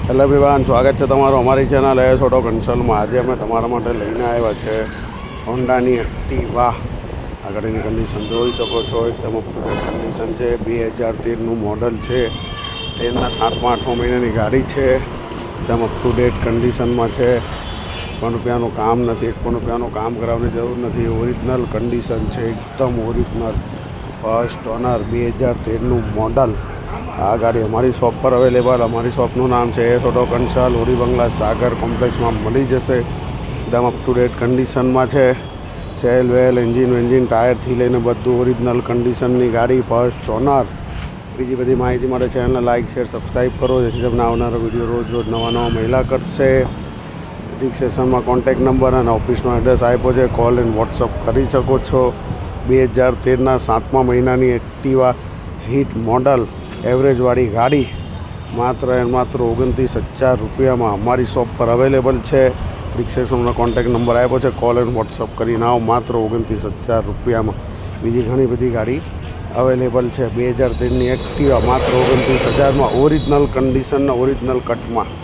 Hello everyone, સ્વાગત છે તમારું અમારી ચેનલ એસ ઓટો કન્સલ્ટમાં. આજે અમે તમારા માટે લઈને આવ્યા છે હોન્ડાની એક્ટિવા. આગળની કન્ડિશન જોઈ શકો છો, એકદમ અપટુડેટ કન્ડિશન છે. 2013નું મોડલ છે. 13ના 7મા 8મા મહિનાની ગાડી છે. એકદમ અપટુડેટ કન્ડિશનમાં છે. 1 રૂપિયાનું કામ નથી, 1 રૂપિયાનું કામ કરાવવાની જરૂર નથી. ઓરિજિનલ કન્ડિશન છે, એકદમ ઓરિજિનલ. ફર્સ્ટ ઓનર, 2013નું મોડલ. આ ગાડી અમારી શોપ પર અવેલેબલ. અમારી શોપનું નામ છે એસ ઓટો કન્સલ્ટ. ઓડી બંગલા સાગર કોમ્પ્લેક્સમાં મળી જશે. એકદમ અપ ટુ ડેટ કન્ડિશનમાં છે. સેલ વેલ, એન્જિન ટાયરથી લઈને બધું ઓરિજિનલ કન્ડિશનની ગાડી. First honour. બીજી બધી માહિતી માટે ચેનલને લાઇક શેર સબસ્ક્રાઈબ કરો, જેથી તમને આવનારો વિડીયો રોજ નવા મહિલા કરશે. રજિસ્ટ્રેશનમાં કોન્ટેક નંબર અને ઓફિસનો એડ્રેસ આપ્યો છે. કોલ એન્ડ વોટ્સઅપ કરી શકો છો. 2013ના 7મા મહિનાની એક્ટિવા હિટ મોડલ એવરેજવાળી ગાડી માત્ર 29,000 રૂપિયામાં અમારી શોપ પર અવેલેબલ છે. ડિસ્ક્રિપ્શનનો કોન્ટેક્ટ નંબર આપ્યો છે. કોલ એન્ડ વોટ્સઅપ કરીને આવો. માત્ર 29,000 રૂપિયામાં. બીજી ઘણી બધી ગાડી અવેલેબલ છે. 2013ની એક્ટિવા માત્ર 29,000માં, ઓરિજિનલ કન્ડિશનના ઓરિજિનલ કટમાં.